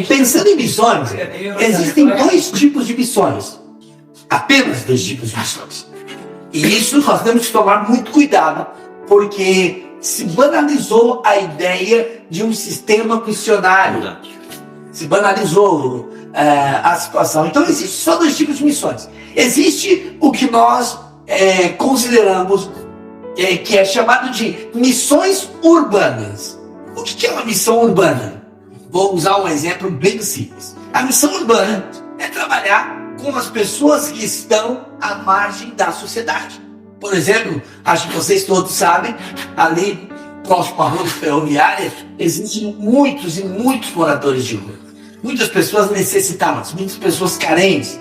Pensando em missões, existem dois tipos de missões. Apenas dois tipos de missões. E isso nós temos que tomar muito cuidado, porque se banalizou a ideia de um sistema missionário. Se banalizou a situação. Então existem só dois tipos de missões. Existe o que nós consideramos que é chamado de missões urbanas. O que é uma missão urbana? Vou usar um exemplo bem simples. A missão urbana é trabalhar com as pessoas que estão à margem da sociedade. Por exemplo, acho que vocês todos sabem, ali próximo à rua ferroviária, existem muitos e muitos moradores de rua. Muitas pessoas necessitadas, muitas pessoas carentes.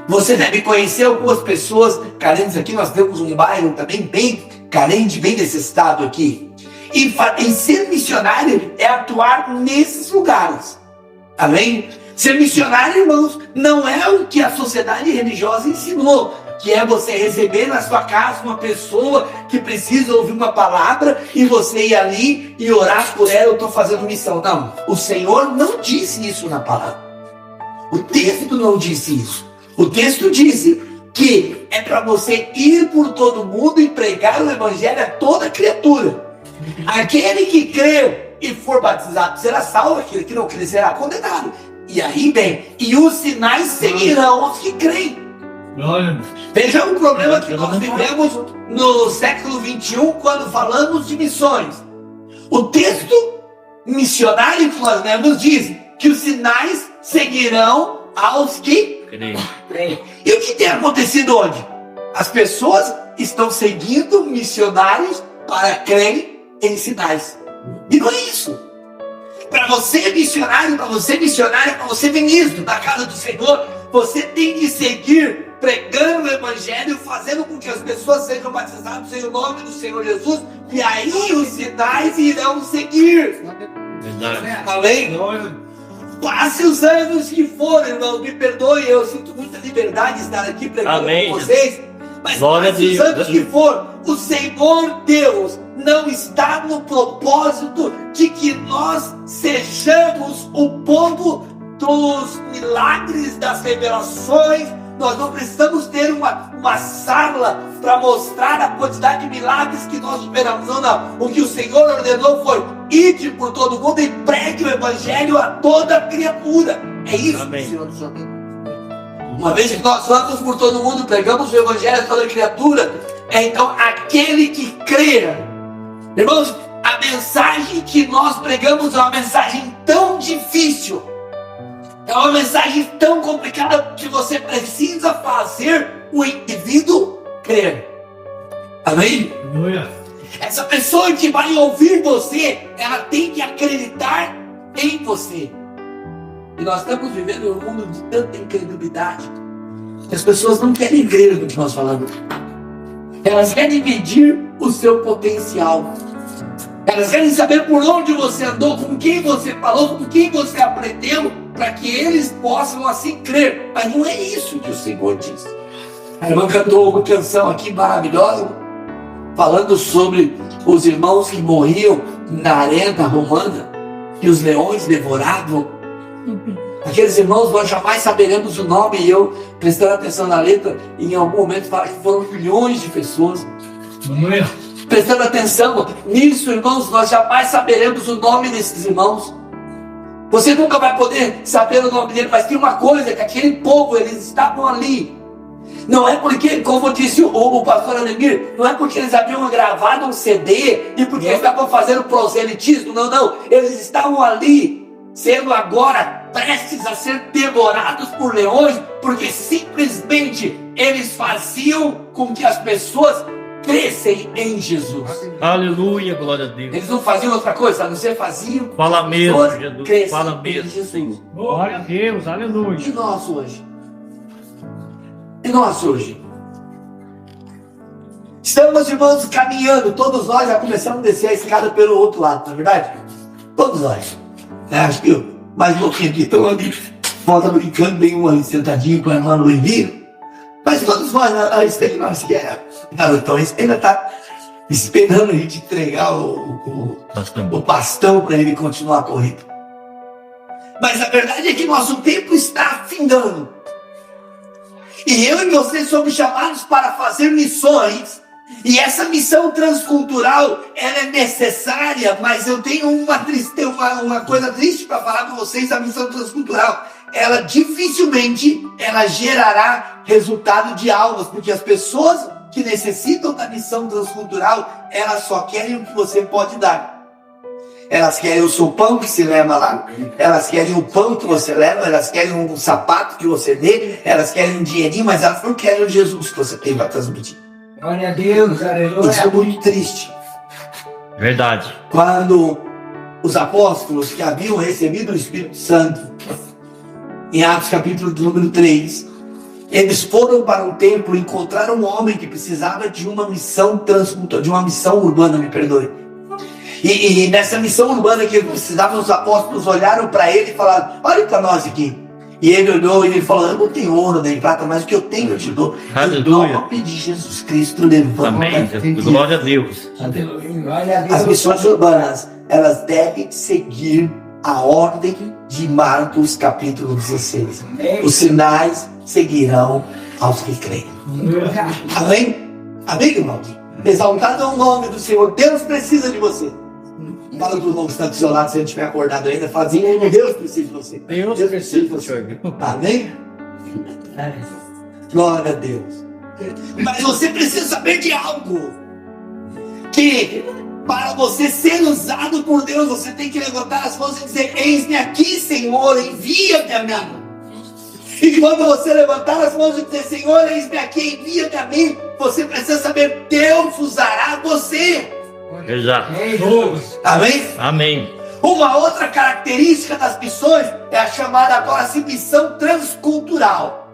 Você deve conhecer algumas pessoas carentes aqui. Nós temos um bairro também bem carente, bem necessitado aqui. E ser missionário é atuar nesses lugares. Amém? Ser missionário, irmãos, não é o que a sociedade religiosa ensinou, que é você receber na sua casa uma pessoa que precisa ouvir uma palavra e você ir ali e orar por ela. Eu estou fazendo missão. Não, o Senhor não disse isso na palavra. O texto não disse isso. O texto diz que é para você ir por todo mundo e pregar o evangelho a toda criatura. Aquele que crer e for batizado será salvo, aquele que não crer será condenado. E aí, bem, e os sinais seguirão os que creem. Veja o problema que nós vivemos no século XXI quando falamos de missões. O texto missionário que nós lemos diz que os sinais seguirão aos que creem. E o que tem acontecido hoje? As pessoas estão seguindo missionários para crerem em sinais. E não é isso. Para você missionário, para você ministro da casa do Senhor, você tem que seguir pregando o evangelho, fazendo com que as pessoas sejam batizadas em nome do Senhor Jesus, e aí os sinais irão seguir. Amém? Passe os anos que forem, irmãos, me perdoe, eu sinto muita liberdade de estar aqui pregando com vocês, mas passe os anos que for, o Senhor Deus não está no propósito de que nós sejamos o povo dos milagres, das revelações. Nós não precisamos ter uma sala para mostrar a quantidade de milagres que nós operamos. Não. O que o Senhor ordenou foi: ide por todo mundo e pregue o evangelho a toda criatura. É isso que o Senhor nos ordenou. Uma vez que nós vamos por todo mundo, pregamos o evangelho a toda criatura, então aquele que crer. Irmãos, a mensagem que nós pregamos é uma mensagem tão difícil, é uma mensagem tão complicada, que você precisa fazer o indivíduo crer. Amém? Essa pessoa que vai ouvir você, ela tem que acreditar em você. E nós estamos vivendo em um mundo de tanta incredulidade, que as pessoas não querem crer no que nós falamos. Elas querem medir o seu potencial. Elas querem saber por onde você andou, com quem você falou, com quem você aprendeu, para que eles possam assim crer. Mas não é isso que o Senhor diz. A irmã cantou uma canção aqui maravilhosa, falando sobre os irmãos que morriam na arena romana, que os leões devoravam. Aqueles irmãos, nós jamais saberemos o nome. E eu, prestando atenção na letra, em algum momento fala que foram milhões de pessoas. Prestando atenção nisso, irmãos, nós jamais saberemos o nome desses irmãos. Você nunca vai poder saber o nome dele, mas tem uma coisa, que aquele povo, eles estavam ali. Não é porque, como disse o pastor Ademir, não é porque eles haviam gravado um CD e porque eles estavam fazendo proselitismo, não. Eles estavam ali, sendo agora prestes a ser devorados por leões, porque simplesmente eles faziam com que as pessoas crescem em Jesus. Aleluia, glória a Deus. Eles não faziam outra coisa, a não ser faziam. Fala mesmo, Jesus. Fala mesmo. Jesus. Glória a Deus, aleluia. E nós hoje? E nós hoje? Estamos, irmãos, caminhando. Todos nós já começamos a descer a escada pelo outro lado, não é verdade? Todos nós. Acho que mais um pouquinho aqui estão ali. Volta brincando, bem um ali sentadinho com a irmã Luivinho. Mas todos nós, a Estela, nós que é garotões, ainda está esperando a gente entregar o bastão para ele continuar a corrida. Mas a verdade é que nosso tempo está findando. E eu e você somos chamados para fazer missões. E essa missão transcultural, ela é necessária, mas eu tenho uma coisa triste para falar para vocês. A missão transcultural, ela dificilmente ela gerará resultado de almas, porque as pessoas que necessitam da missão transcultural, elas só querem o que você pode dar. Elas querem o seu pão que se leva lá, elas querem o pão que você leva, elas querem um sapato que você dê, elas querem um dinheirinho, mas elas não querem o Jesus que você tem para transmitir. Glória a Deus, aleluia. Isso é muito triste. Verdade. Quando os apóstolos que haviam recebido o Espírito Santo, em Atos capítulo número 3, eles foram para um templo e encontraram um homem que precisava de uma missão transcultural, de uma missão urbana, me perdoe. E nessa missão urbana que eles precisavam, os apóstolos olharam para ele e falaram: olha para nós aqui. E ele olhou e ele falou: eu não tenho ouro nem prata, mas o que eu tenho eu te dou. Aleluia. Em nome de Jesus Cristo, levanta. Amém. Glória a Deus. Glória a As Deus. missões urbanas, elas devem seguir a ordem de Marcos capítulo 16. Os sinais seguirão aos que creem. Amém? Amém, irmão? Exaltado é o nome do Senhor. Deus precisa de você. Fala para o irmão que está do seu lado, se ele estiver acordado ainda, fala assim: Deus precisa de você. Deus precisa de você. Amém? Glória a Deus. Mas você precisa saber de algo. Que para você ser usado por Deus, você tem que levantar as mãos e dizer: eis-me aqui, Senhor, envia-me a mim. E quando você levantar as mãos e dizer: Senhor, eis-me aqui, envia-me a mim, você precisa saber: Deus usará você. Exato. Amém? Amém. Uma outra característica das missões é a chamada agora assim missão transcultural.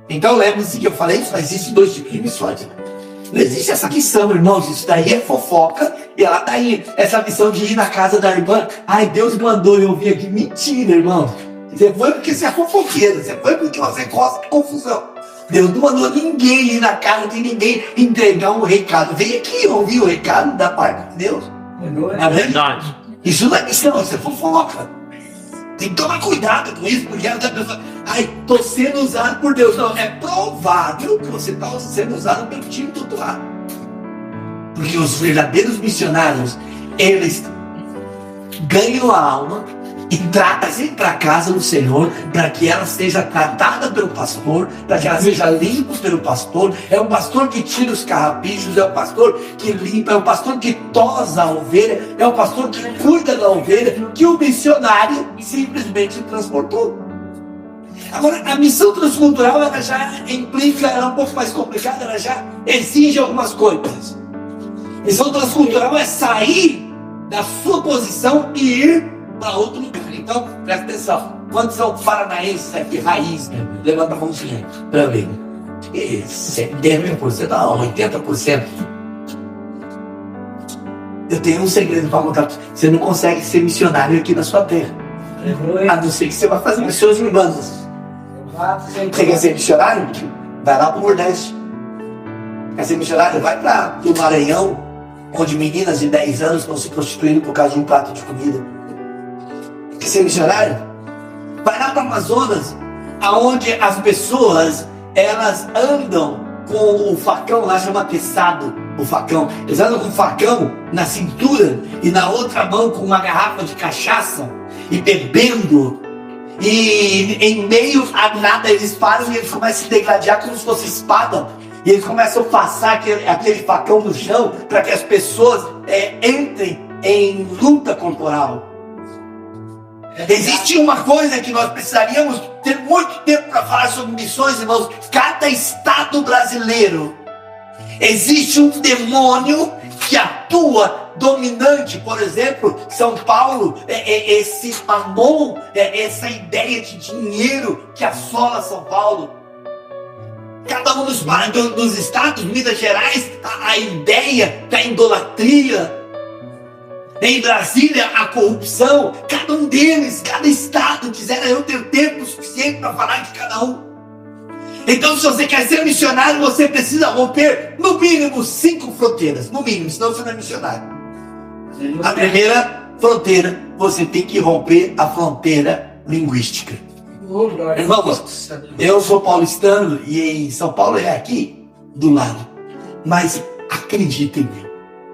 Então lembre-se que eu falei isso, mas existem dois tipos de missões. Não existe essa missão, irmãos, isso daí é fofoca, e ela tá aí, essa missão de ir na casa da irmã. Ai, Deus mandou eu vir aqui. Mentira, irmão. Você foi porque você é fofoqueiro, você foi porque você gosta de confusão. Deus não mandou ninguém ir na casa de ninguém entregar um recado. Vem aqui ouvir o recado da parte de Deus. Amém? Verdade. Isso não é missão, isso é fofoca. Tem que tomar cuidado com isso, porque a pessoa: ai, estou sendo usado por Deus. Não, é provável que você está sendo usado pelo time do outro lado. Porque os verdadeiros missionários, eles ganham a alma e trazem para a casa do Senhor, para que ela seja tratada pelo pastor, para que ela seja limpa pelo pastor. É um pastor que tira os carrapichos, é um pastor que limpa, é um pastor que tosa a ovelha, é um pastor que cuida da ovelha, que o missionário simplesmente transportou. Agora, a missão transcultural, ela já implica, ela é um pouco mais complicada, ela já exige algumas coisas. Missão transcultural é sair da sua posição e ir para outro lugar. Então, presta atenção. Quantos são paranaenses aqui, raiz, né? Levanta a mãozinha para ver. 70%, não, 80%. Eu tenho um segredo para contar. Você não consegue ser missionário aqui na sua terra. A não ser que você vá fazer missões urbanas. Você quer ser missionário? Vai lá para o Nordeste. Quer ser missionário? Vai para o Maranhão, onde meninas de 10 anos estão se prostituindo por causa de um prato de comida. Quer ser missionário? Vai lá para o Amazonas, aonde as pessoas, elas andam com o facão, lá chama pesado, o facão. Eles andam com o facão na cintura e na outra mão com uma garrafa de cachaça e bebendo. E em meio a nada eles param e eles começam a se degladiar como se fosse espada. E eles começam a passar aquele facão no chão para que as pessoas entrem em luta corporal. Existe uma coisa que nós precisaríamos ter muito tempo para falar sobre missões, irmãos. Cada estado brasileiro existe um demônio que atua dominante. Por exemplo, São Paulo, esse mamon, essa ideia de dinheiro que assola São Paulo. Cada um dos estados, Minas Gerais, a ideia da idolatria. Em Brasília, a corrupção. Cada um deles, cada estado, quisera eu ter tempo suficiente para falar de cada um. Então, se você quer ser missionário, você precisa romper no mínimo 5 fronteiras. No mínimo, senão você não é missionário. A primeira fronteira, você tem que romper a fronteira linguística. Oh, glória. Irmãos, eu sou paulistano e em São Paulo é aqui do lado. Mas acreditem,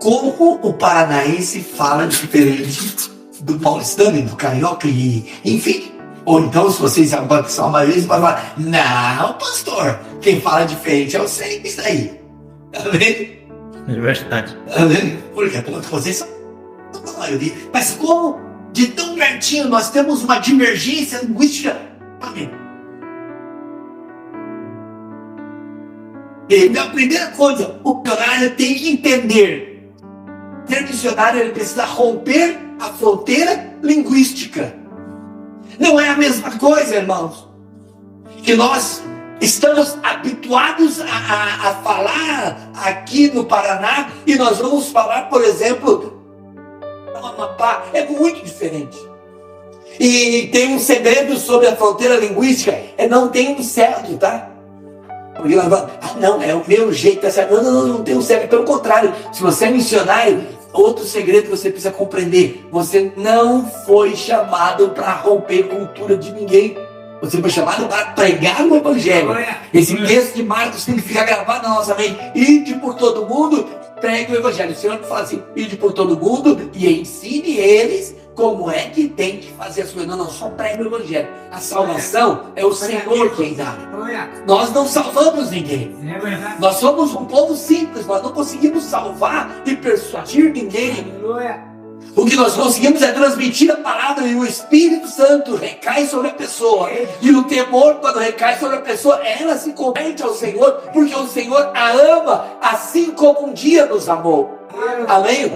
como o paranaense fala diferente do paulistano e do carioca e enfim. Ou então, se vocês são uma vez, vai falar, não, pastor, quem fala diferente é o sei isso aí. Amém? É verdade. Amém? Porque vocês são a maioria. Mas como de tão pertinho nós temos uma divergência linguística. Amém. E a primeira coisa, o missionário tem que entender. Ser missionário, ele precisa romper a fronteira linguística. Não é a mesma coisa, irmãos, que nós estamos habituados a falar aqui no Paraná e nós vamos falar, por exemplo, no Amapá. É muito diferente. E tem um segredo sobre a fronteira linguística, não tem um certo, tá? Porque ela fala, não, é o meu jeito, tá certo. Não tem um certo. Pelo contrário, se você é missionário, outro segredo que você precisa compreender, você não foi chamado para romper cultura de ninguém. Você foi chamado para pregar o Evangelho. Esse texto de Marcos tem que ficar gravado na nossa mente. Ide por todo mundo, pregue o Evangelho. O Senhor fala assim, ide por todo mundo e ensine eles como é que tem que fazer as coisas. Não, só pregue o Evangelho. A salvação é o Senhor quem dá. Nós não salvamos ninguém. Nós somos um povo simples, nós não conseguimos salvar e persuadir ninguém. O que nós conseguimos é transmitir a palavra e o Espírito Santo recai sobre a pessoa. E o temor, quando recai sobre a pessoa, ela se converte ao Senhor, porque o Senhor a ama, assim como um dia nos amou. Amém?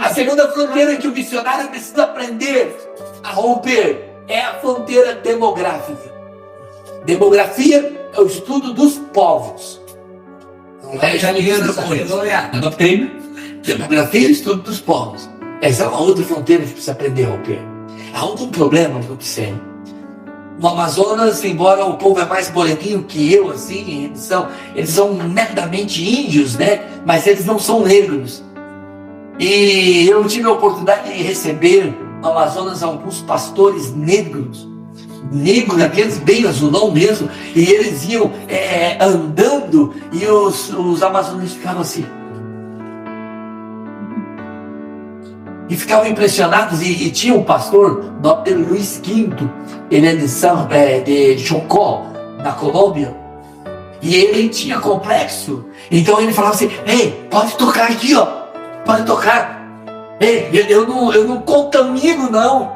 A segunda fronteira que o missionário precisa aprender a romper é a fronteira demográfica. Demografia é o estudo dos povos. Não é já demografia é o estudo dos povos. Essa é uma outra fronteira que precisa aprender a romper. Há outro problema que eu observo. No Amazonas, embora o povo é mais moreninho que eu, assim, eles são netamente índios, né? Mas eles não são negros. E eu tive a oportunidade de receber no Amazonas alguns pastores negros, aqueles bem azulão mesmo, e eles iam andando e os amazônicos ficavam assim. E ficavam impressionados, e tinha um pastor, o nome dele Luiz Quinto, ele é de Chocó, na Colômbia, e ele tinha complexo, então ele falava assim, ei, pode tocar aqui, ó, pode tocar, ei, eu não contamino não,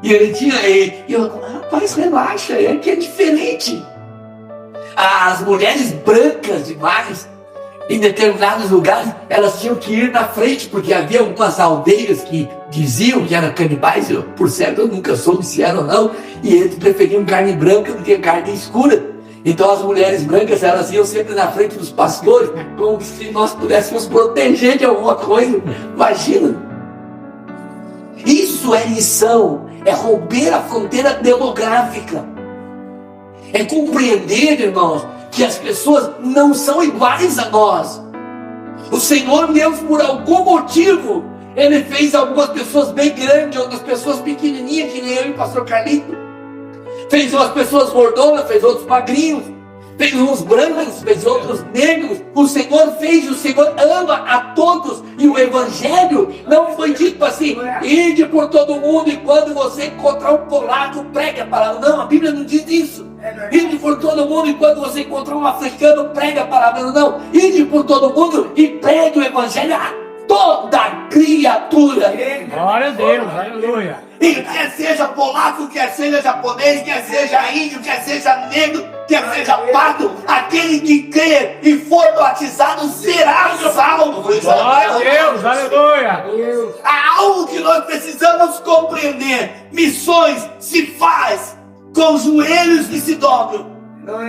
e ele tinha, e eu, rapaz, relaxa, é que é diferente. As mulheres brancas demais, em determinados lugares, elas tinham que ir na frente, porque havia algumas aldeias que diziam que eram canibais. Por certo, eu nunca soube se eram ou não, e eles preferiam carne branca do que carne escura. Então as mulheres brancas, elas iam sempre na frente dos pastores, como se nós pudéssemos proteger de alguma coisa. Imagina. Isso é missão, é romper a fronteira demográfica. É compreender, irmãos, que as pessoas não são iguais a nós. O Senhor Deus, por algum motivo, Ele fez algumas pessoas bem grandes, outras pessoas pequenininhas, que nem eu e o pastor Carlito. Fez umas pessoas gordonas, fez outros magrinhos. Fez uns brancos, fez outros negros. O Senhor fez, o Senhor ama a todos. E o Evangelho não foi dito assim, ide por todo mundo e quando você encontrar um polaco, pregue a palavra. Não, a Bíblia não diz isso. Ide por todo mundo e quando você encontrar um africano, pregue a palavra. Não, ide por todo mundo e pregue o Evangelho a toda criatura. Glória a Deus, aleluia. E quer seja polaco, quer seja japonês, quer seja índio, quer seja negro, quer seja pardo, aquele que crê e for batizado será salvo. Glória a Deus, aleluia. Há algo que nós precisamos compreender. Missões se faz com joelhos que se dobram,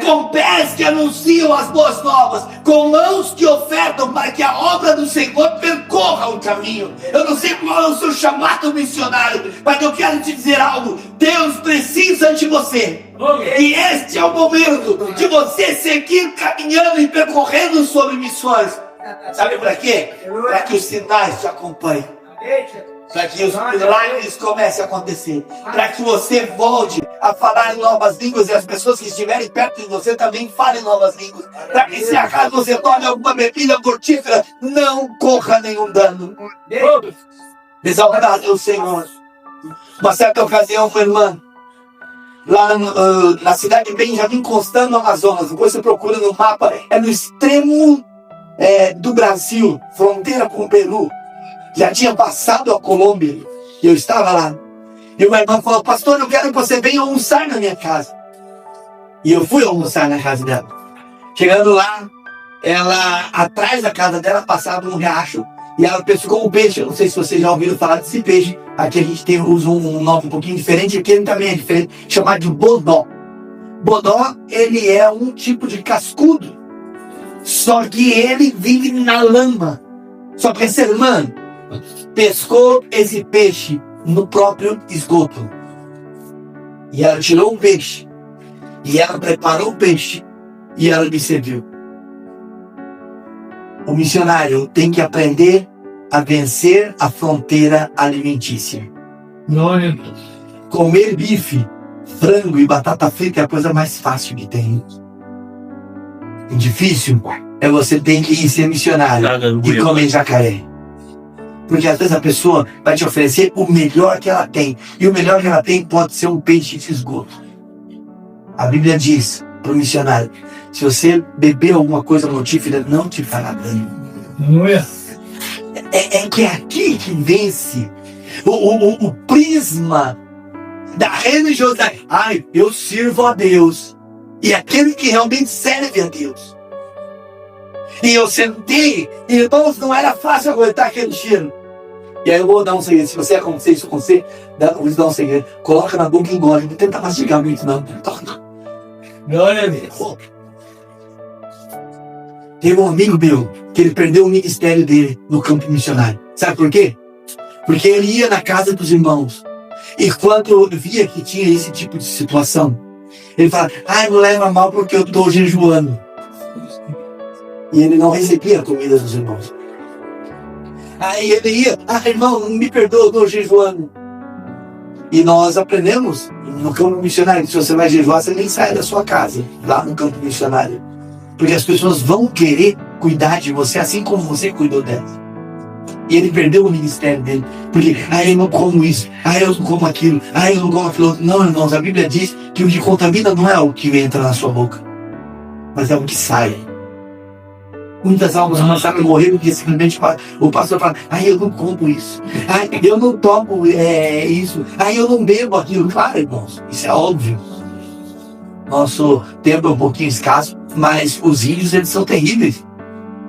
com pés que anunciam as boas novas, com mãos que ofertam para que a obra do Senhor percorra o caminho. Eu não sei qual é o seu chamado missionário, mas eu quero te dizer algo. Deus precisa de você. E este é o momento de você seguir caminhando e percorrendo sobre missões. Sabe para quê? Para que os sinais te acompanhem. Para que os milagres comecem a acontecer. Para que você volte a falar em novas línguas e as pessoas que estiverem perto de você também falem novas línguas. Para que se acaso você tome alguma bebida mortífera, não corra nenhum dano. Exaltado é o Senhor. Uma certa ocasião, meu irmão, lá na cidade de Benjamin Constant, no Amazonas, depois você procura no mapa, é no extremo do Brasil, fronteira com o Peru. Já tinha passado a Colômbia, e eu estava lá. E uma irmã falou: pastor, eu quero que você venha almoçar na minha casa. E eu fui almoçar na casa dela. Chegando lá, ela, atrás da casa dela, passava um riacho, e ela pescou um peixe. Eu não sei se vocês já ouviram falar desse peixe. Aqui a gente usa um nome um pouquinho diferente, aqui ele também é diferente, chamado de bodó. Bodó, ele é um tipo de cascudo, só que ele vive na lama. Só que essa irmã pescou esse peixe no próprio esgoto. E ela tirou o peixe, e ela preparou o peixe, e ela me serviu. O missionário tem que aprender a vencer a fronteira alimentícia. Glória a Deus. Comer bife, frango e batata frita é a coisa mais fácil que tem. O difícil é você ter que ir ser missionário e comer jacaré. Porque às vezes a pessoa vai te oferecer o melhor que ela tem. E o melhor que ela tem pode ser um peixe de esgoto. A Bíblia diz para o missionário: se você beber alguma coisa mortífera, não te fará dano. Aleluia. É que é aqui que vence o prisma da religiosidade. Ai, eu sirvo a Deus. E aquele que realmente serve a Deus. E eu sentei, irmãos, não era fácil aguentar aquele cheiro. E aí eu vou dar um segredo. Se você acontecer isso com você, vou te dar um segredo. Coloca na boca e engole. Não tenta mastigar muito, não. Glória a Deus. Teve um amigo meu que ele perdeu o ministério dele no campo missionário. Sabe por quê? Porque ele ia na casa dos irmãos. E quando eu via que tinha esse tipo de situação, ele falava: ai, não leva mal porque eu estou jejuando. E ele não recebia a comida dos irmãos. Aí ele ia: ah, irmão, me perdoa, eu estou jejuando. E nós aprendemos no campo missionário que se você vai jejuar, você nem sai da sua casa, lá no campo missionário. Porque as pessoas vão querer cuidar de você assim como você cuidou delas. E ele perdeu o ministério dele. Porque, eu não como isso, eu não como aquilo, eu não como aquilo outro. Não, irmãos, a Bíblia diz que o que contamina não é o que entra na sua boca, mas é o que sai. Muitas almas começaram a morrer porque simplesmente o pastor fala: eu não como isso, eu não tomo isso, eu não bebo aquilo. Claro, irmãos, isso é óbvio. Nosso tempo é um pouquinho escasso, mas os índios, eles são terríveis.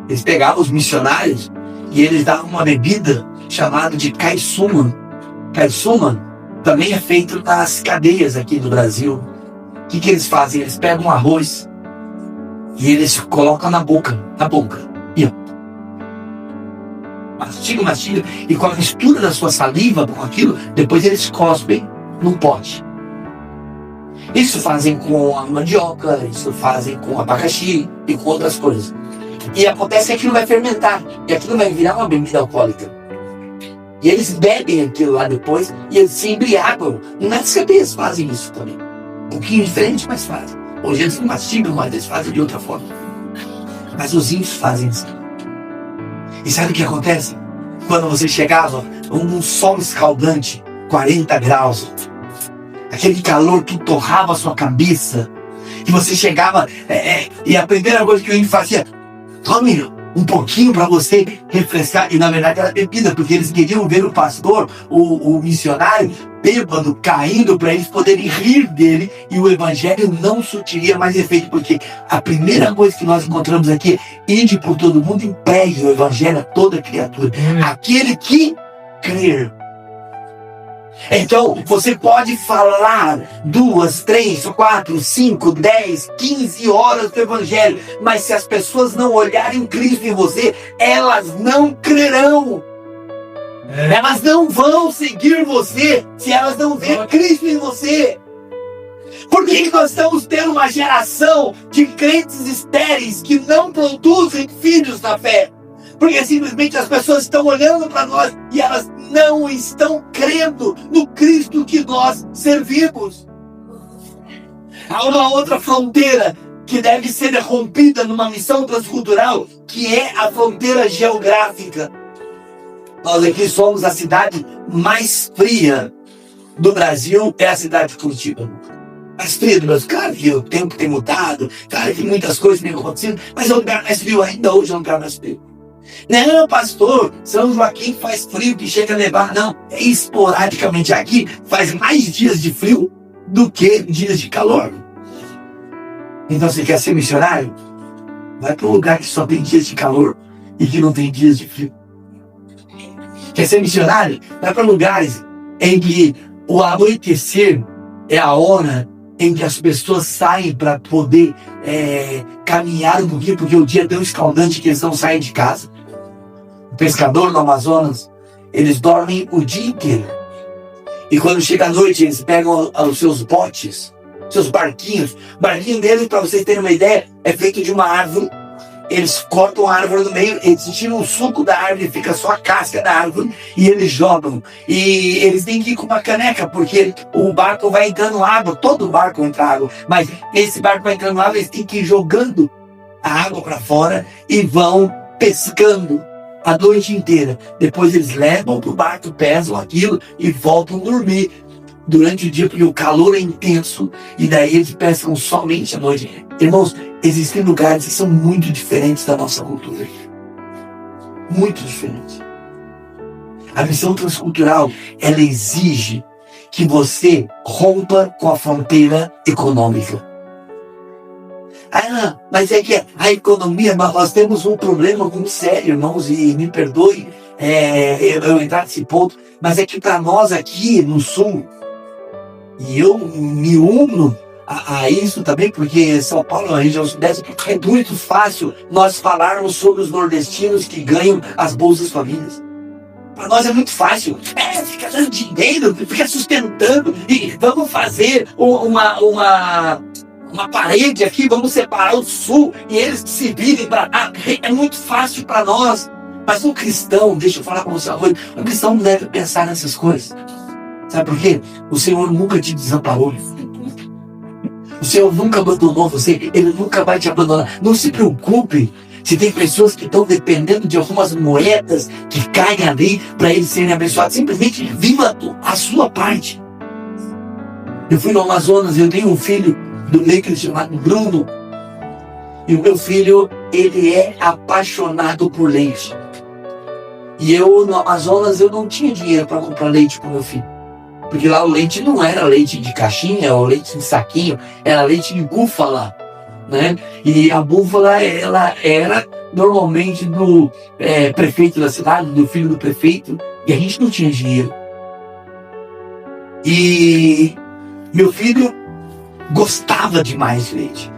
Eles pegavam os missionários e eles davam uma bebida chamada de caiçuma. Caiçuma também é feito nas cadeias aqui do Brasil. O que eles fazem? Eles pegam arroz e eles colocam na boca. E ó, mastiga, e com a mistura da sua saliva com aquilo, depois eles cospem num pote. Isso fazem com a mandioca, isso fazem com abacaxi e com outras coisas. E acontece que aquilo vai fermentar, e aquilo vai virar uma bebida alcoólica. E eles bebem aquilo lá depois, e eles se embriagam. Nas cadeias fazem isso também. Um pouquinho diferente, mas fazem. Hoje eles não mastigam, mas eles fazem de outra forma. Mas os índios fazem isso. E sabe o que acontece? Quando você chegava, um sol escaldante, 40 graus, aquele calor que torrava a sua cabeça, e você chegava, e a primeira coisa que o índio fazia: tome um pouquinho para você refrescar. E na verdade era bebida, porque eles queriam ver o pastor, o missionário, bêbado, caindo, para eles poderem rir dele, e o evangelho não surtiria mais efeito, porque a primeira coisa que nós encontramos aqui é: ide por todo mundo e pregue o evangelho a toda criatura, aquele que crer. Então, você pode falar 2, 3, 4, 5, 10, 15 horas do evangelho, mas se as pessoas não olharem Cristo em você, elas não crerão. Elas não vão seguir você se elas não verem Cristo em você. Por que nós estamos tendo uma geração de crentes estéreis que não produzem filhos na fé? Porque simplesmente as pessoas estão olhando para nós e elas não estão crendo no Cristo que nós servimos. Há uma outra fronteira que deve ser rompida numa missão transcultural, que é a fronteira geográfica. Nós aqui somos a cidade mais fria do Brasil, é a cidade de Curitiba. Mais fria do Brasil. Claro que o tempo tem mudado, claro que muitas coisas têm acontecido, mas é o lugar mais frio ainda hoje, é um lugar mais frio. Não, pastor, São Joaquim faz frio que chega a nevar. Não, é esporadicamente. Aqui faz mais dias de frio do que dias de calor. Então você quer ser missionário? Vai para um lugar que só tem dias de calor e que não tem dias de frio. Quer ser missionário? Vai para lugares em que o anoitecer é a hora em que as pessoas saem para poder caminhar um pouquinho, porque o dia é tão escaldante que eles não saem de casa. O pescador no Amazonas, eles dormem o dia inteiro. E quando chega a noite, eles pegam os seus botes, seus barquinhos. O barquinho deles, para vocês terem uma ideia, é feito de uma árvore. Eles cortam a árvore no meio, eles tiram o suco da árvore, fica só a casca da árvore e eles jogam. E eles têm que ir com uma caneca, porque o barco vai entrando água, todo barco entra água, mas esse barco vai entrando água, eles têm que ir jogando a água para fora e vão pescando a noite inteira. Depois eles levam para o barco, pesam aquilo e voltam a dormir durante o dia, porque o calor é intenso, e daí eles pescam somente à noite. Irmãos, existem lugares que são muito diferentes da nossa cultura. Muito diferentes. A missão transcultural, ela exige que você rompa com a fronteira econômica. Ah, mas é que a economia, nós temos um problema muito sério, irmãos, e me perdoe eu entrar nesse ponto, mas é que para nós aqui no Sul, e eu me uno a isso também, porque São Paulo é uma região sudeste, é muito fácil nós falarmos sobre os nordestinos que ganham as Bolsas Famílias. Para nós é muito fácil. Fica dando dinheiro, fica sustentando, e vamos fazer uma parede aqui, vamos separar o Sul, e eles se virem para cá. É muito fácil para nós. Mas um cristão, deixa eu falar com você agora, um cristão não deve pensar nessas coisas. Sabe por quê? O Senhor nunca te desamparou. O Senhor nunca abandonou você. Ele nunca vai te abandonar. Não se preocupe se tem pessoas que estão dependendo de algumas moedas que caem ali para eles serem abençoados. Simplesmente viva a sua parte. Eu fui no Amazonas, eu tenho um filho do meio chamado Bruno. E o meu filho, ele é apaixonado por leite. E eu, no Amazonas, eu não tinha dinheiro para comprar leite para o meu filho. Porque lá o leite não era leite de caixinha ou leite de saquinho, era leite de búfala, né? E a búfala, ela era normalmente do prefeito da cidade, do filho do prefeito, e a gente não tinha dinheiro. E meu filho gostava demais de leite.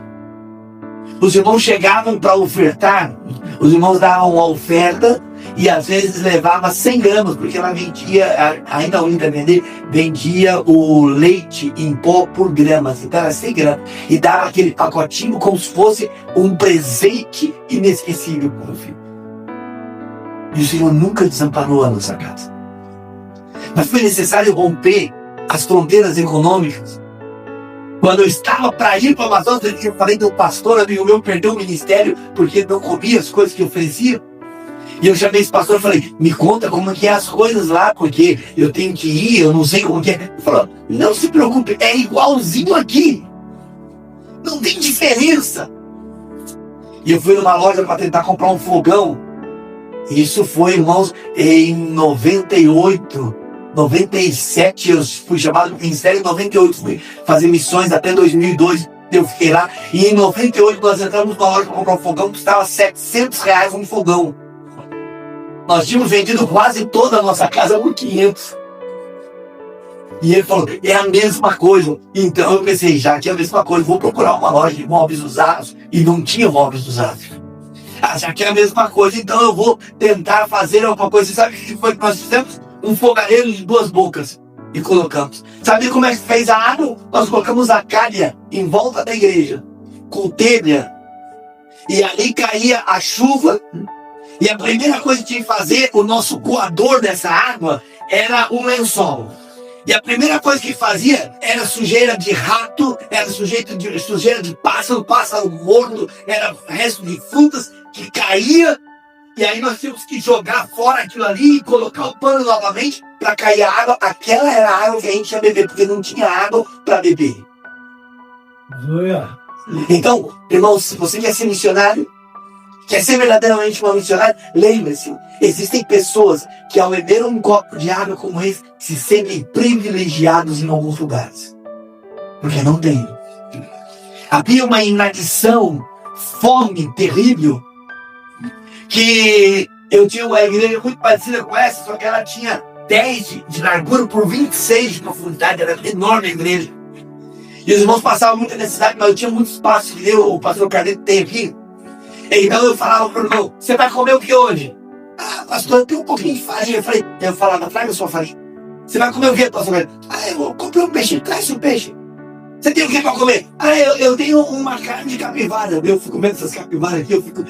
Os irmãos chegavam para ofertar, os irmãos davam uma oferta, e às vezes levava 100 gramas, porque ela vendia, ainda a única vender, vendia o leite em pó por gramas, então era 100 gramas, e dava aquele pacotinho como se fosse um presente inesquecível para o filho. E o Senhor nunca desamparou a nossa casa. Mas foi necessário romper as fronteiras econômicas. Quando eu estava para ir para o Amazonas, eu falei do pastor, amigo meu, perdeu o ministério porque não comia as coisas que oferecia. E eu chamei esse pastor e falei, me conta como que é as coisas lá, porque eu tenho que ir, eu não sei como que é. Ele falou, não se preocupe, é igualzinho aqui. Não tem diferença. E eu fui numa loja para tentar comprar um fogão. Isso foi, irmãos, em 98, 97, eu fui chamado para o ministério, em 98 fui fazer missões até 2002, eu fiquei lá. E em 98 nós entramos numa loja para comprar um fogão, custava R$700 um fogão. Nós tínhamos vendido quase toda a nossa casa por 500. E ele falou, é a mesma coisa. Então eu pensei, já que é a mesma coisa, vou procurar uma loja de móveis usados. E não tinha móveis usados. Já que é a mesma coisa, então eu vou tentar fazer alguma coisa. Sabe o que foi que nós fizemos? Um fogareiro de 2 bocas. E colocamos. Sabe como é que fez a água? Nós colocamos a calha em volta da igreja. Com telha. E ali caía a chuva. E a primeira coisa que tinha que fazer, o nosso coador dessa água, era um lençol. E a primeira coisa que fazia era sujeira de rato, era sujeira de pássaro morto, era resto de frutas que caía. E aí nós tínhamos que jogar fora aquilo ali e colocar o pano novamente para cair a água. Aquela era a água que a gente ia beber, porque não tinha água para beber. Aleluia. Então, irmãos, se você quer ser missionário, quer ser verdadeiramente uma missionária, lembre-se, existem pessoas que ao beber um copo de água como esse, se sentem privilegiados em alguns lugares. Porque não tem. Havia uma inanição, fome terrível, que eu tinha uma igreja muito parecida com essa, só que ela tinha 10 de largura por 26 de profundidade, era enorme a igreja. E os irmãos passavam muita necessidade, mas eu tinha muito espaço que o pastor Carneiro tem aqui. Então eu falava para o irmão, você vai comer o que hoje? Ah, pastor, eu tenho um pouquinho de farinha. Eu falava, traga a sua farinha. Você vai comer o que, pastor Carneiro? Ah, eu comprei um peixe, traz o peixe. Você tem o que para comer? Ah, eu tenho uma carne de capivara. Eu fico comendo essas capivaras aqui, eu fico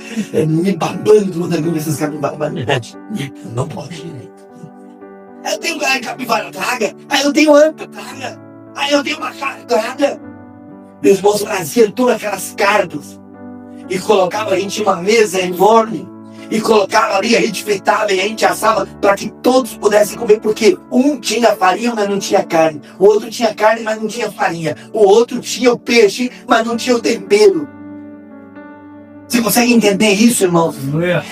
me babando quando eu como essas capivaras. Mas não pode. Não pode. Eu tenho carne de capivara, traga. Ah, eu tenho anta, traga. Ah, eu tenho uma carne, traga. Meus irmãos traziam todas aquelas carnes e colocavam a gente em uma mesa enorme. E colocava ali, a gente fritava e a gente assava para que todos pudessem comer, porque um tinha farinha, mas não tinha carne. O outro tinha carne, mas não tinha farinha. O outro tinha o peixe, mas não tinha o tempero. Você consegue entender isso, irmãos?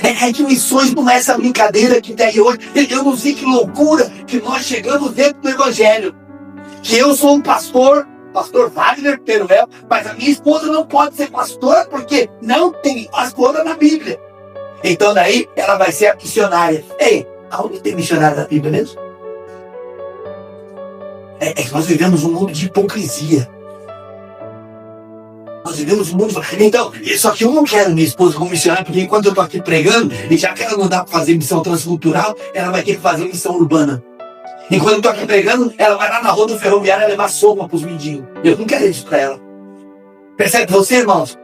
É que missões não é essa brincadeira que tem hoje. Eu não sei que loucura que nós chegamos dentro do Evangelho. Que eu sou um pastor Wagner Peruel, mas a minha esposa não pode ser pastora porque não tem pastora na Bíblia. Então daí ela vai ser a missionária. Ei, aonde tem missionária na Bíblia mesmo? É que nós vivemos um mundo de hipocrisia. Nós vivemos um mundo de... Então, só que eu não quero minha esposa como missionária, porque enquanto eu estou aqui pregando, e já que ela não dá para fazer missão transcultural, ela vai ter que fazer missão urbana. Enquanto eu estou aqui pregando, ela vai lá na roda ferroviária levar sopa para os mendigos. Eu não quero isso para ela. Percebe você, irmãos?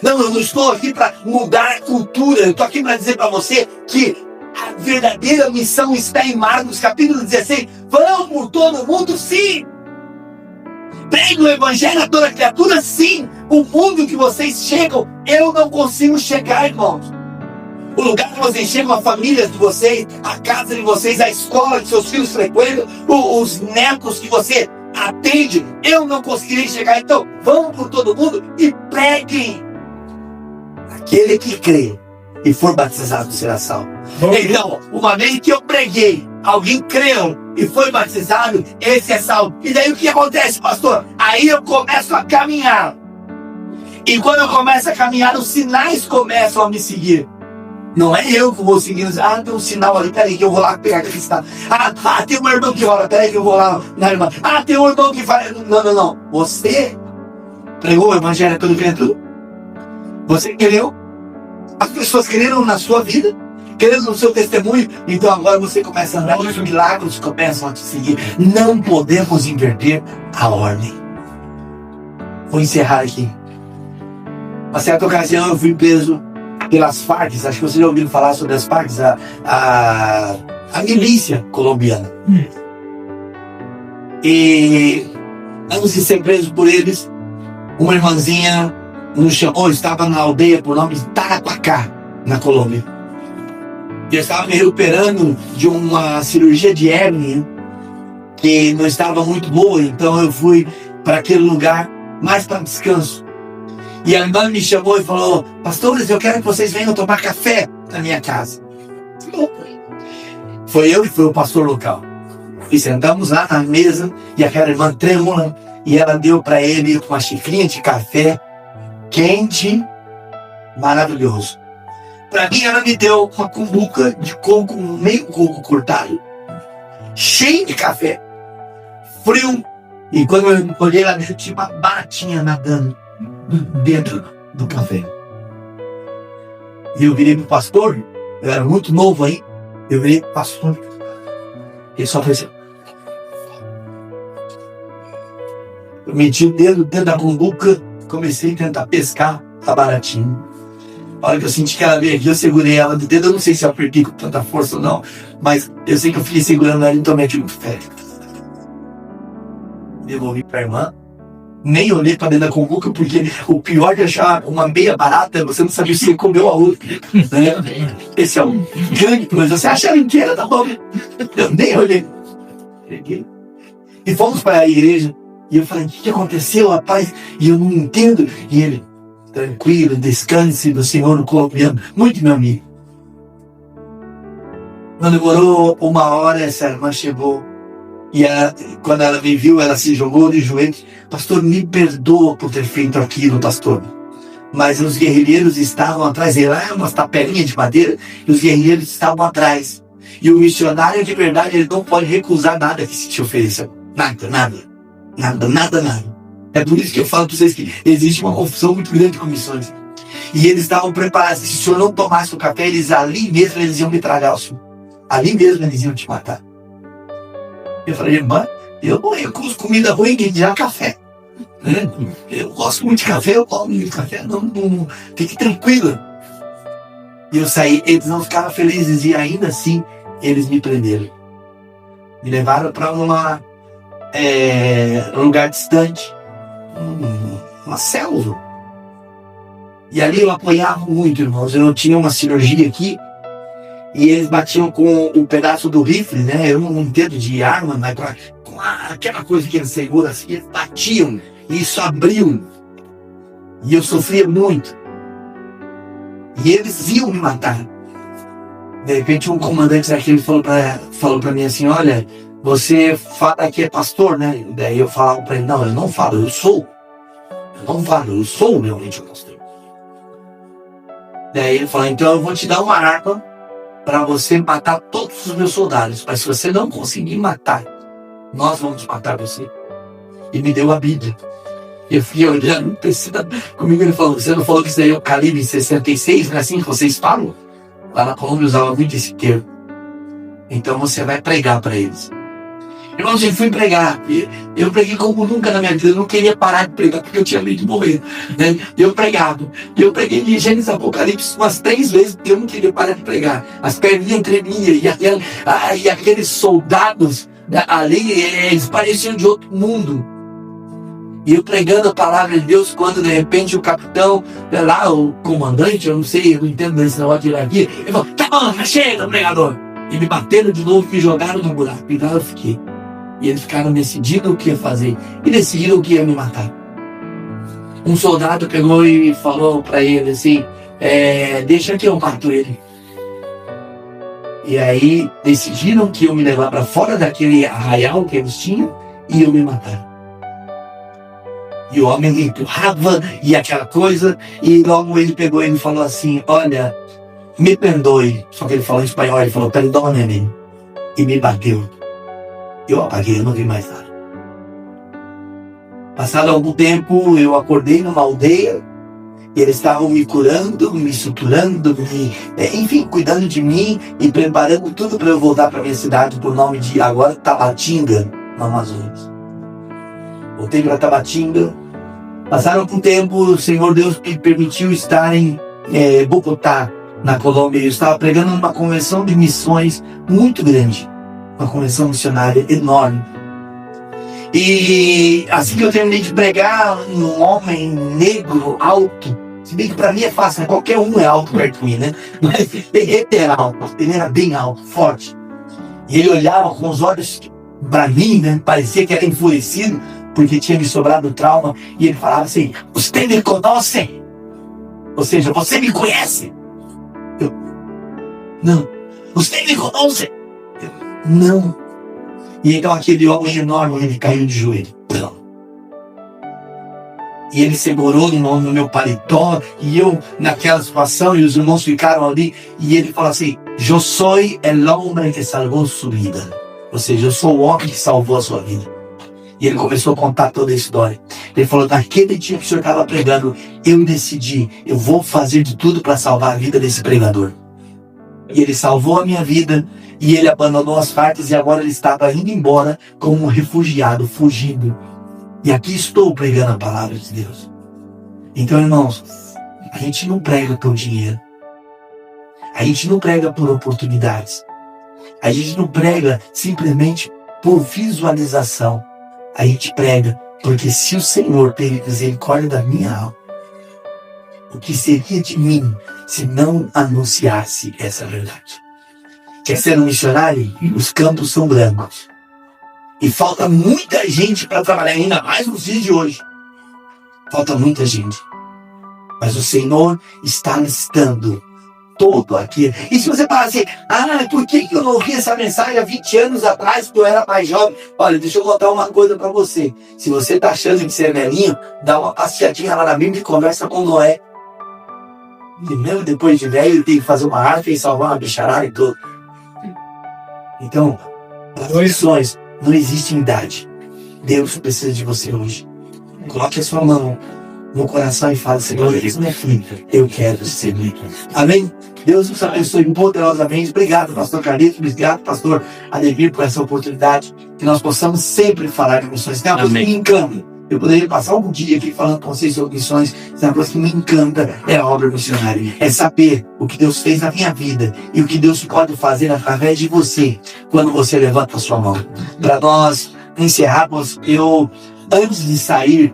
Não, eu não estou aqui para mudar a cultura. Eu estou aqui para dizer para você que a verdadeira missão está em Marcos capítulo 16. Vão por todo mundo, sim. Pregue o evangelho a toda criatura, sim. O mundo que vocês chegam, eu não consigo chegar, irmãos. O lugar que vocês chegam, a família de vocês, a casa de vocês, a escola que seus filhos frequentam, os netos que você atende, eu não conseguirei chegar. Então, vão por todo mundo e preguem. Aquele que crê e for batizado será salvo. Então, uma vez que eu preguei, alguém creu e foi batizado, esse é salvo. E daí o que acontece, pastor? Aí eu começo a caminhar. E quando eu começo a caminhar, os sinais começam a me seguir. Não é eu que vou seguir. Ah, tem um sinal ali, peraí que eu vou lá pegar aquele sinal. Ah, tem um irmão que ora, peraí que eu vou lá na irmã. Ah, tem um irmão que faz... Não. Você pregou o evangelho a todo criatura? Você creu? As pessoas creram na sua vida, creram no seu testemunho, então agora você começa a andar, os milagres começam a te seguir. Não podemos inverter a ordem. Vou encerrar aqui. Uma certa ocasião eu fui preso pelas Farc, acho que vocês já ouviram falar sobre as Farc, a milícia colombiana. E antes de ser preso por eles, uma irmãzinha nos chamou, estava na aldeia por nome de Tarapacá, na Colômbia. E eu estava me recuperando de uma cirurgia de hérnia que não estava muito boa, então eu fui para aquele lugar mais para descanso. E a irmã me chamou e falou: pastores, eu quero que vocês venham tomar café na minha casa. Foi eu e foi o pastor local. E sentamos lá na mesa e aquela irmã trêmula, e ela deu para ele uma xicrinha de café quente, maravilhoso. Para mim, ela me deu uma cumbuca de coco, meio coco cortado, cheio de café, frio. E quando eu olhei lá dentro, tinha uma baratinha nadando dentro do café. E eu virei pro pastor, eu era muito novo aí, eu virei pro pastor, ele só fez assim. Eu meti o dedo dentro da cumbuca, comecei a tentar pescar a baratinha. A hora que eu senti que ela veio aqui, eu segurei ela do dedo. Eu não sei se eu apertei com tanta força ou não, mas eu sei que eu fiquei segurando ela e tomei aqui muito fé. Devolvi pra irmã. Nem olhei pra dentro da cumbuca, porque o pior de achar uma meia barata, você não sabia se você comeu a outra. Né? Esse é um grande problema. Você acha ela inteira, tá bom? Eu nem olhei. Peguei. E fomos para a igreja. E eu falei, o que aconteceu, rapaz? E eu não entendo. E ele, tranquilo, descanse do Senhor no colombiano. Muito meu amigo. Não demorou 1 hora, essa irmã chegou. E ela, quando ela me viu, ela se jogou de joelhos. Pastor, me perdoa por ter feito aquilo, pastor. Mas os guerrilheiros estavam atrás. Lá é umas tapelinhas de madeira. E os guerrilheiros estavam atrás. E o missionário de verdade, ele não pode recusar nada que se te ofereça. Nada. É por isso que eu falo para vocês que existe uma confusão muito grande com missões. E eles estavam preparados. Se o senhor não tomasse o café, ali mesmo eles iam me tragar o senhor. Ali mesmo eles iam te matar. Eu falei, irmã, eu não recuso comida ruim que já café. Eu gosto muito de café, eu tomo muito café. Não, fique tranquila. E eu saí, eles não ficaram felizes e ainda assim eles me prenderam. Me levaram para um lugar distante, uma selva. E ali eu apanhava muito, irmãos. Eu tinha uma cirurgia aqui e eles batiam com um pedaço do rifle, né? Eu não entendo de arma, mas com aquela coisa que eles seguram assim, eles batiam e isso abriu. E eu sofria muito. E eles iam me matar. De repente um comandante daquele falou pra mim assim, olha, você fala que é pastor, né? Daí eu falava pra ele, não, eu não falo, eu sou. Eu sou realmente o pastor. Daí ele falou, então eu vou te dar uma arma para você matar todos os meus soldados. Mas se você não conseguir matar, nós vamos matar você. E me deu a Bíblia. Eu fiquei olhando, pensando comigo, ele falou, você não falou que isso aí é o calibre 66, não é assim que vocês falam? Lá na Colômbia usava muito esse termo. Então você vai pregar para eles. Irmãos, eu fui pregar. Eu preguei como nunca na minha vida. Eu não queria parar de pregar porque eu tinha medo de morrer. Né? Eu preguei de Gênesis Apocalipse umas 3 vezes porque eu não queria parar de pregar. As perninhas tremiam e aqueles soldados, né, ali, eles pareciam de outro mundo. E eu pregando a palavra de Deus, quando de repente o capitão, lá, o comandante, eu não sei, eu não entendo desse negócio de hierarquia, ele falou, tá bom, chega, pregador. E me bateram de novo, me jogaram no buraco. E lá eu fiquei. E eles ficaram decidindo o que ia fazer. E decidiram que ia me matar. Um soldado pegou e falou para ele assim, deixa que eu mato ele. E aí decidiram que iam me levar para fora daquele arraial que eles tinham e iam me matar. E o homem me empurrava e aquela coisa. E logo ele pegou e me falou assim, olha, me perdoe. Só que ele falou em espanhol, ele falou, perdóname. E me bateu. Eu apaguei, eu não vi mais nada. Passado algum tempo, eu acordei numa aldeia. E eles estavam me curando, me suturando, enfim, cuidando de mim e preparando tudo para eu voltar para minha cidade por nome de agora Tabatinga, no Amazonas. Voltei para Tabatinga. Passaram algum tempo, o Senhor Deus me permitiu estar em Bogotá, na Colômbia. Eu estava pregando numa convenção de missões muito grande. Uma convenção missionária enorme. E assim que eu terminei de pregar, um homem negro, alto, se bem que para mim é fácil, né? Qualquer um é alto perto de mim, né? Mas ele era alto, ele era bem alto, forte. E ele olhava com os olhos para mim, né? Parecia que era enfurecido, porque tinha me sobrado trauma. E ele falava assim, você me conhece? Ou seja, você me conhece? Eu, não. Você me conhece? Eu, não. E então aquele homem enorme, ele caiu de joelho. E ele segurou no meu paletó, e eu naquela situação, e os irmãos ficaram ali, e ele falou assim, eu sou o homem que salvou sua vida. Ou seja, eu sou o homem que salvou a sua vida. E ele começou a contar toda a história. Ele falou, naquele dia que o senhor estava pregando, eu decidi, eu vou fazer de tudo para salvar a vida desse pregador. E ele salvou a minha vida, e ele abandonou as partes, e agora ele estava indo embora como um refugiado, fugindo. E aqui estou pregando a palavra de Deus. Então, irmãos, A gente não prega por dinheiro. A gente não prega por oportunidades. A gente não prega simplesmente por visualização. A gente prega porque se o Senhor teve misericórdia da minha alma, o que seria de mim se não anunciasse essa verdade? Quer ser um missionário? Os campos são brancos. E falta muita gente para trabalhar, ainda mais nos dias de hoje. Falta muita gente. Mas o Senhor está listando todo aquilo. E se você falar assim, por que eu não ouvi essa mensagem há 20 anos atrás, porque eu era mais jovem? Olha, deixa eu contar uma coisa para você. Se você está achando que você é velhinho, dá uma passeadinha lá na Bíblia e conversa com Noé. E mesmo depois de velho, ele tem que fazer uma arca e salvar uma bicharada e tudo. Então, para missões, não existe idade. Deus precisa de você hoje. Coloque a sua mão no coração e fale, Senhor, isso não é filho, eu quero ser livre. Amém? Deus nos abençoe poderosamente. Obrigado, pastor Carlitos. Obrigado, pastor Ademir, por essa oportunidade. Que nós possamos sempre falar de missões. Tem uma coisa que me encanta. Eu poderia passar algum dia aqui falando com vocês sobre missões. Tem uma coisa que me encanta, é a obra missionária. É saber o que Deus fez na minha vida e o que Deus pode fazer através de você, quando você levanta a sua mão. Para nós encerrarmos, antes de sair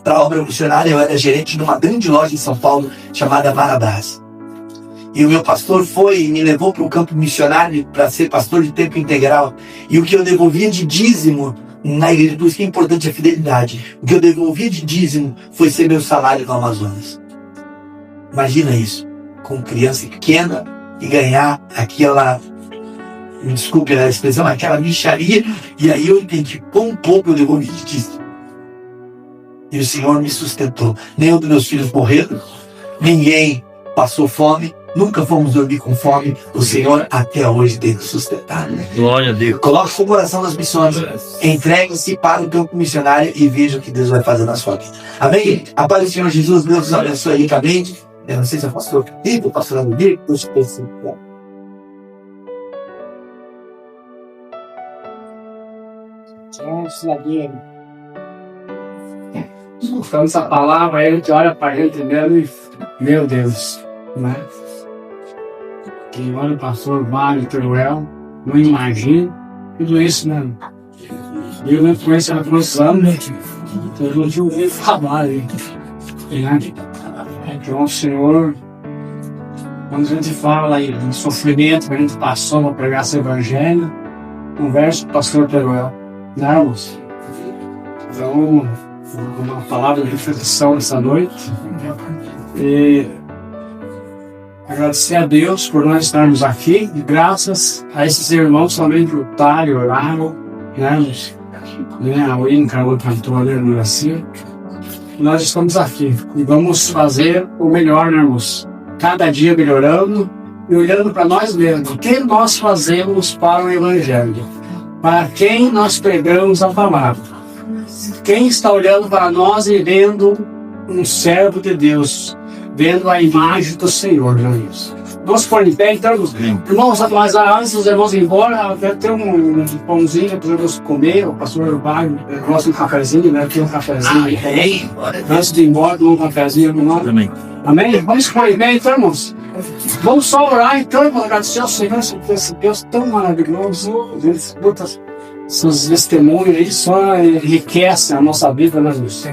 para a obra missionária, eu era gerente de uma grande loja em São Paulo chamada Marabras. E o meu pastor foi e me levou para um campo missionário para ser pastor de tempo integral. E o que eu devolvia de dízimo na igreja, por isso que é importante a fidelidade. O que eu devolvia de dízimo foi ser meu salário no Amazonas. Imagina isso, com criança pequena e ganhar aquela, me desculpe a expressão, aquela mixaria. E aí eu entendi, um pouco eu devolvi de dízimo. E o Senhor me sustentou. Nenhum dos meus filhos morreram, ninguém passou fome, nunca fomos dormir com fome. O Senhor até hoje tem nos sustentado. Glória a Deus. Coloque seu coração nas missões, entregue-se para o campo missionário e veja o que Deus vai fazer na sua vida. Amém? A paz do Senhor Jesus, Deus nos abençoe ricamente. Eu não sei se é pastor Felipe, pastor Ademir, Deus te abençoe. Escutando essa palavra, aí a gente olha para ele primeiro e, meu Deus, né? Quem olha o pastor Mário Teruel, não imagina tudo isso, né? Eu não conheço há quantos anos, né? Então eu não tinha ouvido falar, né? Então o Senhor, quando a gente fala aí do sofrimento que a gente passou para pregar esse evangelho, conversa com o pastor Teruel, né, irmãos? Então, uma palavra de reflexão nessa noite e agradecer a Deus por nós estarmos aqui e graças a esses irmãos também que lutaram e oraram, né, a Winca, o cantor, né, assim, nós estamos aqui e vamos fazer o melhor, né, irmãos? Cada dia melhorando e olhando para nós mesmos, o que nós fazemos para o Evangelho, para quem nós pregamos a palavra. Quem está olhando para nós e vendo um servo de Deus, vendo a imagem do Senhor, não é isso? Vamos pôr em pé, então, irmãos, mas antes dos irmãos ir embora, vai ter um pãozinho para os irmãos comer, o pastor Wagner gosta de um cafezinho, né? Tem um cafezinho aí. Antes de ir embora, um cafezinho, irmão. Amém. Amém? Vamos pôr em pé, então, irmãos. Vamos só orar, então, irmão, agradecer ao Senhor, esse Deus tão maravilhoso, ele escuta seus testemunhos aí, só enriquece a nossa vida, né, Jesus?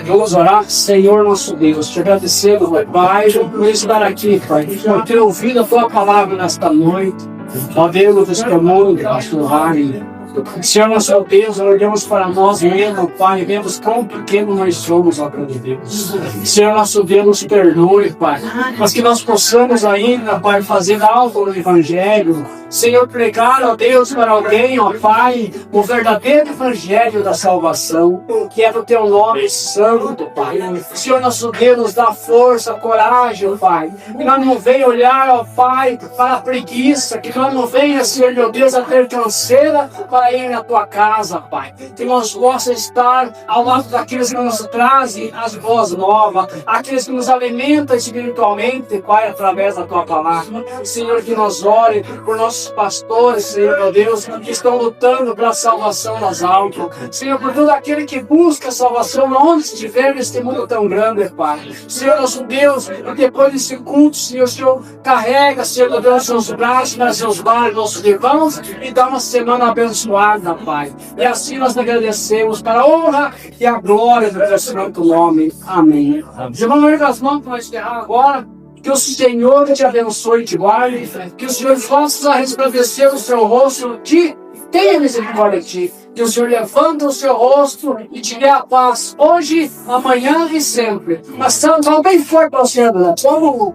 Vamos orar, Senhor nosso Deus, te agradecendo, Pai, por estar aqui, Pai, por ter ouvido a tua palavra nesta noite, ó Deus, o testemunho do pastor Wagner. Senhor nosso Deus, olhamos para nós mesmos, Pai, vemos quão pequeno nós somos, ó grande Deus. Senhor nosso Deus, nos perdoe, Pai, mas que nós possamos ainda, Pai, fazer algo no Evangelho. Senhor, pregar, ó Deus, para alguém, ó Pai, o verdadeiro Evangelho da salvação, que é do Teu nome santo, Pai. Senhor nosso Deus, nos dá força, coragem, Pai. Que nós não venha olhar, ó Pai, para a preguiça, que nós não venha, Senhor meu Deus, a ter canseira para ir na Tua casa, Pai. Que nós possamos estar ao lado daqueles que nos trazem as boas novas, aqueles que nos alimentam espiritualmente, Pai, através da Tua palavra. Senhor, que nós ore por nossos nossos pastores, Senhor, meu Deus, que estão lutando pela salvação das almas. Senhor, por todo aquele que busca a salvação, onde estiver neste mundo tão grande, Pai. Senhor, nosso Deus, e depois desse culto, Senhor, o Senhor carrega, Senhor, meu Deus, seus braços para seus lares, nossos irmãos, e dá uma semana abençoada, Pai. E assim nós agradecemos para a honra e a glória do teu santo nome. Amém. Irmão, erga as mãos para encerrar agora. Que o Senhor te abençoe e te guarde. Que o Senhor faça resplandecer o seu rosto e tenha misericórdia de ti. Que o Senhor levante o seu rosto e te dê a paz hoje, amanhã e sempre. Mas santo, fala bem forte para o Senhor. Vamos.